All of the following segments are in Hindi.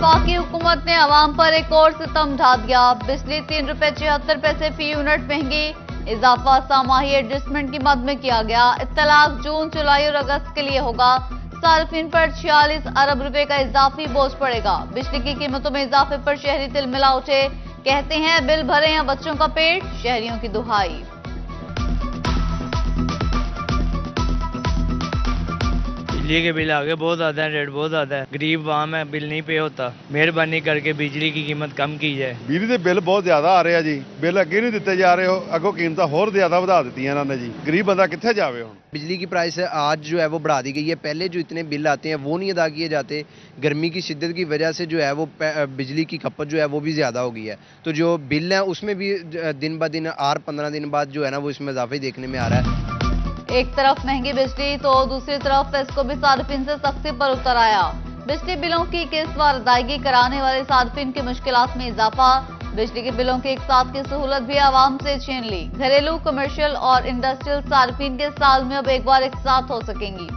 वफाकी हुकूमत ने आवाम पर एक और सितम ढा दिया। बिजली 3 रुपए 76 पैसे फी यूनिट महंगी, इजाफा सामाही एडजस्टमेंट की मद में किया गया। इत्तलाक जून, जुलाई और अगस्त के लिए होगा। सार्फिन पर 46 अरब रुपए का इजाफी बोझ पड़ेगा। बिजली की कीमतों में इजाफे पर शहरी तिलमिला उठे, कहते हैं बिल भरे या बच्चों का पेट, शहरियों की दुहाई। बिजली के बिल आगे बहुत ज्यादा है, रेट बहुत ज्यादा है। गरीब आम है, बिल नहीं पे होता। मेहरबानी करके बिजली की कीमत कम की जाए। बिजली ਦੇ ਬਿੱਲ ਬਹੁਤ ਜ਼ਿਆਦਾ ਆ ਰਹੇ ਆ ਜੀ। ਬਿੱਲ ਅੱਗੇ ਨਹੀਂ ਦਿੱਤੇ ਜਾ ਰਹੇ, ਅੱਗੋਂ ਕੀਮਤਾਂ ਹੋਰ ਜ਼ਿਆਦਾ ਵਧਾ ਦਿੱਤੀਆਂ ਇਹਨਾਂ ਨੇ ਜੀ। गरीब बंदा कित्थे जावे ਹੁਣ। बिजली की प्राइस आज जो है वो बढ़ा दी गई है। पहले जो इतने बिल आते हैं वो नहीं अदा किए जाते। गर्मी की शिद्दत की वजह से जो है वो बिजली की खपत जो है वो भी ज़्यादा हो गई है। तो जो बिल है उसमें भी दिन ब दिन और 15 दिन बाद जो है ना वो इसमें इजाफा ही देखने में आ रहा है। एक तरफ महंगी बिजली तो दूसरी तरफ इसको भी सार्फिन से सख्ती पर उतर आया। बिजली बिलों की किस्तवार अदायगी कराने वाले सार्फिन की मुश्किलात में इजाफा। बिजली के बिलों की एक साथ की सहूलत भी आवाम से छीन ली। घरेलू, कमर्शियल और इंडस्ट्रियल सार्फिन के साल में अब एक बार एक साथ हो सकेंगी।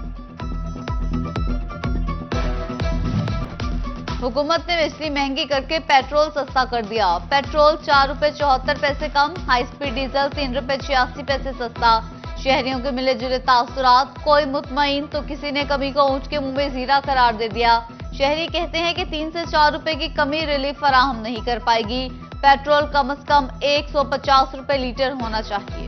हुकूमत ने बिजली महंगी करके पेट्रोल सस्ता कर दिया। पेट्रोल 4 रुपए 74 पैसे कम, हाई स्पीड डीजल 3 रुपए 86 पैसे सस्ता। शहरियों के मिले जुले तासुरात, कोई मुतमईन तो किसी ने कमी को ऊंट के मुंह में जीरा करार दे दिया। शहरी कहते हैं कि 3 से 4 रुपए की कमी रिलीफ फराहम नहीं कर पाएगी। पेट्रोल कम से कम 150 रुपए लीटर होना चाहिए।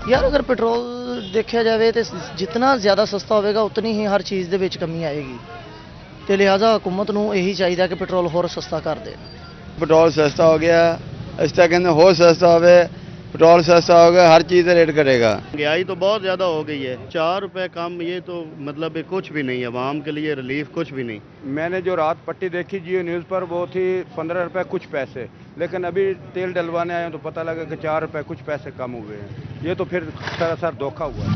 यार अगर पेट्रोल देखा जाए तो जितना ज़्यादा सस्ता होगा उतनी ही हर चीज़ ਦੇ ਵਿੱਚ कमी आएगी। तो लिहाजा हुकूमत ਨੂੰ यही चाहिए कि पेट्रोल होर सस्ता कर दे। पेट्रोल सस्ता हो गया, इस तरह कहते हो सस्ता हो, पेट्रोल सस्ता हो गया, हर चीज़ रेट करेगा। महंगाई तो बहुत ज़्यादा हो गई है। 4 रुपए कम ये तो मतलब कुछ भी नहीं है, आवाम के लिए रिलीफ कुछ भी नहीं। मैंने जो रात पट्टी देखी जियो न्यूज़ पर वो थी 15 रुपए कुछ पैसे, लेकिन अभी तेल डलवाने आए तो पता लगा कि 4 रुपए कुछ पैसे कम हुए हैं। ये तो फिर सरासर धोखा हुआ।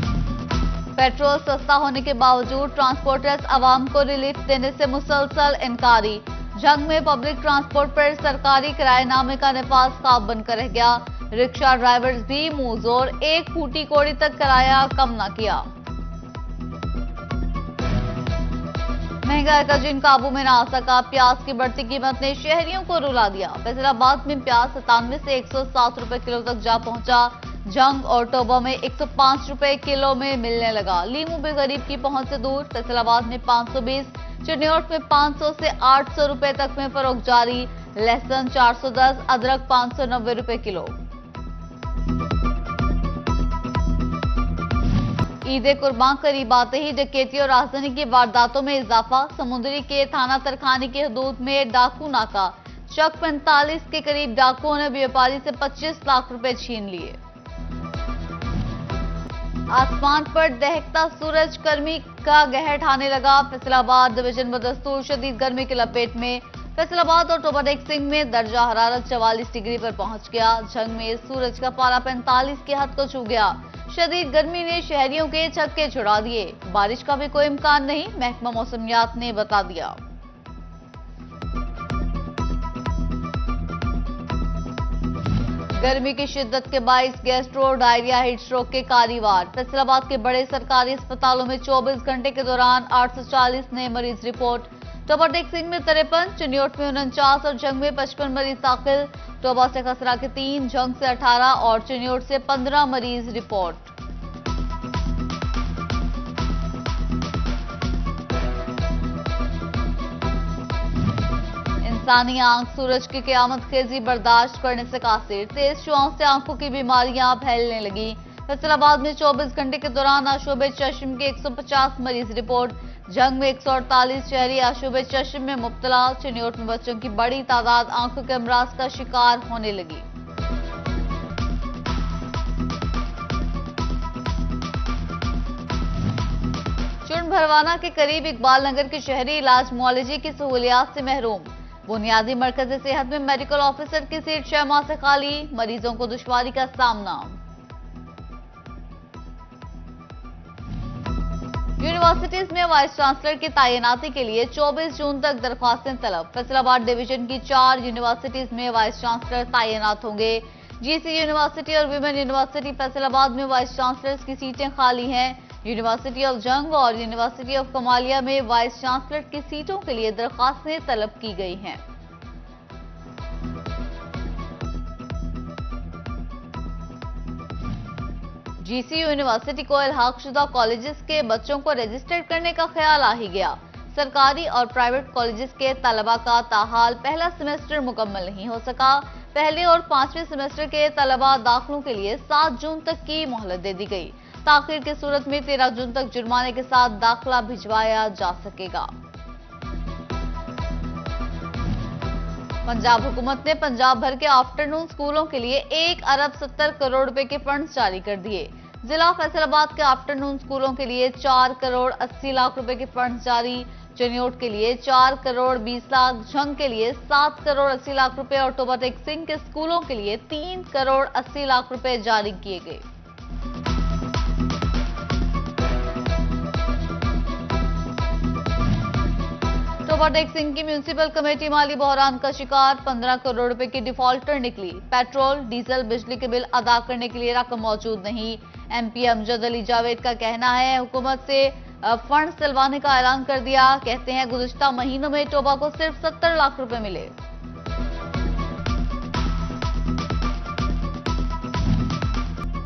पेट्रोल सस्ता होने के बावजूद ट्रांसपोर्टर्स आवाम को रिलीफ देने से मुसलसल इनकारी। जंग में पब्लिक ट्रांसपोर्ट पर सरकारी किराएनामे का नफाज खाब बनकर रह गया। रिक्शा ड्राइवर्स भी मुंहजोर, एक फूटी कोड़ी तक किराया कम न किया। महंगाई का जिन काबू में न आ सका, प्याज की बढ़ती कीमत ने शहरियों को रुला दिया। फैसलाबाद में प्याज 97 से 107 रुपए किलो तक जा पहुंचा। जंग और टोबा में 105 रुपए किलो में मिलने लगा। लीमू भी गरीब की पहुंच से दूर। फैसलाबाद में 520, चिन्योट में 500 से 800 रुपए तक में फरोख्त जारी। लहसुन 410, अदरक 590 रुपए किलो। ईद कुर्बान करीब आते ही डकैती और राजधानी की वारदातों में इजाफा। समुद्री के थाना तरखानी की हदूद में डाकू नाका। शक 45 के करीब डाकुओं ने व्यापारी से 25 लाख रुपए छीन लिए। आसमान पर दहकता सूरज गर्मी का कहर ढाने लगा। फैसलाबाद डिवीजन बदस्तूर शदीद गर्मी की लपेट में। फैसलाबाद और टोबा सिंह में दर्जा हरारत 44 डिग्री पर पहुंच गया। जंग में सूरज का पारा 45 की हद को छू गया। शदीद गर्मी ने शहरियों के छक्के छुड़ा दिए। बारिश का भी कोई इम्कान नहीं, महकमा मौसमियात ने बता दिया। गर्मी की शिद्दत के बाइस गैस्ट्रो, डायरिया, हीट स्ट्रोक के कारीवार। फैसलाबाद के बड़े सरकारी अस्पतालों में 24 घंटे के दौरान 840 नए मरीज रिपोर्ट। टोबा सिंह में 53, चिन्योट में 49 और जंग में 55 मरीज दाखिल। टोबा से खसरा के 3, जंग से 18 और चिन्योट से 15 मरीज रिपोर्ट। इंसानी आंख सूरज की क़यामत खेजी बर्दाश्त करने से कासिर। तेज शुआओं से आंखों की बीमारियां फैलने लगी। फैसलाबाद में 24 घंटे के दौरान आशुबे चश्म के 150 मरीज रिपोर्ट। जंग में 148 शहरी आशुबे चश्म में मुब्तला। चिन्योट में बच्चों की बड़ी तादाद आंखों के अमराज का शिकार होने लगी। चुन भरवाना के करीब इकबाल नगर के शहरी इलाज मुआलजे की सहूलियात से महरूम। बुनियादी मरकज़ी सेहत में मेडिकल ऑफिसर की सीट 6 माह से खाली। मरीजों को दुश्वारी का सामना। यूनिवर्सिटीज में वाइस चांसलर की तैनाती के लिए 24 जून तक दरख्वास्तें तलब। फैसलाबाद डिवीजन की 4 यूनिवर्सिटीज में वाइस चांसलर तैनात होंगे। जीसी यूनिवर्सिटी और विमेन यूनिवर्सिटी फैसलाबाद में वाइस चांसलर्स की सीटें खाली हैं। यूनिवर्सिटी ऑफ जंग और यूनिवर्सिटी ऑफ कमालिया में वाइस चांसलर की सीटों के लिए दरखास्तें तलब की गई हैं। जीसी यूनिवर्सिटी को इल्हाकशुदा कॉलेजेस के बच्चों को रजिस्टर करने का ख्याल आ ही गया। सरकारी और प्राइवेट कॉलेजेस के तलबा का ताहाल पहला सेमेस्टर मुकम्मल नहीं हो सका। पहले और 5वें सेमेस्टर के तलबा दाखिलों के लिए 7 जून तक की मोहलत दे दी गई। ताखिर की सूरत में 13 जून तक जुर्माने के साथ दाखिला भिजवाया जा सकेगा। पंजाब हुकूमत ने पंजाब भर के आफ्टरनून स्कूलों के लिए 1 अरब 70 करोड़ रुपए के फंड्स जारी कर दिए। जिला फैसलाबाद के आफ्टरनून स्कूलों के लिए 4 करोड़ 80 लाख रुपए के फंड्स जारी। चनियोट के लिए 4 करोड़ 20 लाख, झंग के लिए 7 करोड़ 80 लाख रुपए और टोबा टेक सिंह के स्कूलों के लिए 3 करोड़ 80 लाख रुपए जारी किए गए। टोबा टेक सिंह की म्यूनिसिपल कमेटी माली बहरान का शिकार, 15 करोड़ रुपए की डिफॉल्टर निकली। पेट्रोल, डीजल, बिजली के बिल अदा करने के लिए रकम मौजूद नहीं। एमपी अमजद अली जावेद का कहना है हुकूमत से फंड दिलवाने का ऐलान कर दिया। कहते हैं गुज़िश्ता महीनों में टोबा को सिर्फ 70 लाख रुपए मिले।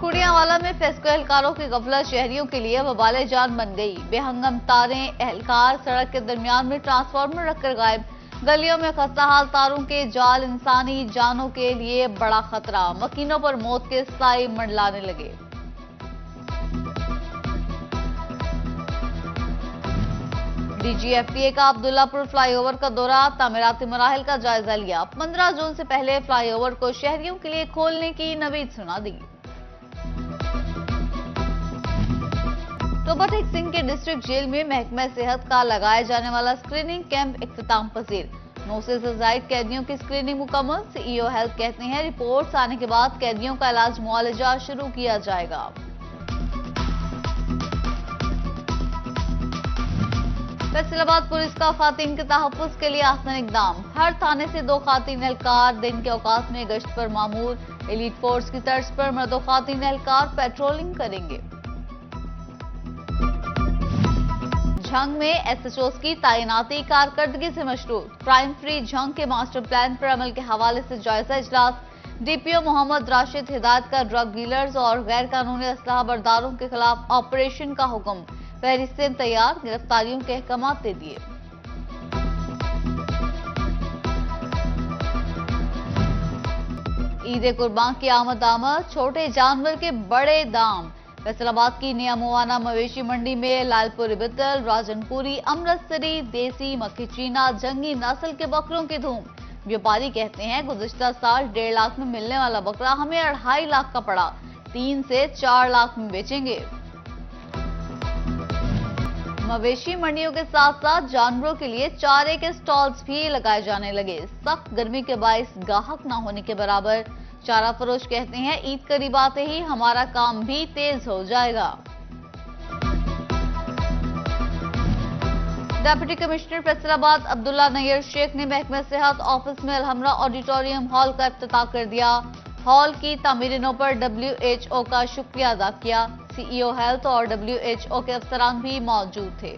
कुड़ियांवाला में फेस्को एहलकारों की गफलत शहरियों के लिए वबाले जान बन गई। बेहंगम तारें, एहलकार सड़क के दरमियान में ट्रांसफार्मर रखकर गायब। गलियों में खस्ताहाल तारों के जाल इंसानी जानों के लिए बड़ा खतरा। मकीनों पर मौत के साए मंडलाने लगे। डीजीएफटीए का अब्दुल्लापुर फ्लाईओवर का दौरा, तामीराती मराहिल का जायजा लिया। 15 जून से पहले फ्लाईओवर को शहरियों के लिए खोलने की नवीद सुना दी। टोबा टेक सिंह के डिस्ट्रिक्ट जेल में महकमा सेहत का लगाया जाने वाला स्क्रीनिंग कैंप इख्तिताम पजीर। 9 से ज्यादा कैदियों की स्क्रीनिंग मुकम्मल। सीईओ हेल्थ कहते हैं रिपोर्ट्स आने के बाद कैदियों का इलाज मुआलजा शुरू किया जाएगा। फैसलाबाद पुलिस का खातिन के तहफ्फुज़ के लिए आसान इकदाम। हर थाने से 2 खातिन एहलकार दिन के औकात में गश्त पर मामूर। एलीट फोर्स की तर्ज पर मर्द खातिन एहलकार पेट्रोलिंग करेंगे। झंग में एसएचओस की तैनाती कारकर्दगी से मशरूत। क्राइम फ्री झंग के मास्टर प्लान पर अमल के हवाले से जायजा इजलास। डीपीओ मोहम्मद राशिद हिदायत का ड्रग डीलर्स और गैर कानूनी असलहा बरदारों के खिलाफ ऑपरेशन का हुक्म। फहरिस्तें तैयार, गिरफ्तारियों के अहकाम दे दिए। ईद कुर्बान की आमद, छोटे जानवर के बड़े दाम। फैसलाबाद की नया मुआना मवेशी मंडी में लालपुरी बितल, राजनपुरी, अमृतसरी, देसी, मक्खी चीना, जंगी नस्ल के बकरों की धूम। व्यापारी कहते हैं गुज़िश्ता साल 1.5 लाख में मिलने वाला बकरा हमें 2.5 लाख का पड़ा। 3 से 4 लाख में बेचेंगे। मवेशी मंडियों के साथ साथ जानवरों के लिए चारे के स्टॉल्स भी लगाए जाने लगे। सख्त गर्मी के बाइस गाहक न होने के बराबर। चारा फरोश कहते हैं ईद करीब आते ही हमारा काम भी तेज हो जाएगा। डेप्यूटी कमिश्नर फैसलाबाद अब्दुल्ला नैयर शेख ने महकमा सेहत ऑफिस में अलहमरा ऑडिटोरियम हॉल का इफ्तिताह कर दिया। हॉल की तामीरों पर WHO का शुक्रिया अदा किया। सीईओ हेल्थ और WHO के अफसरान भी मौजूद थे।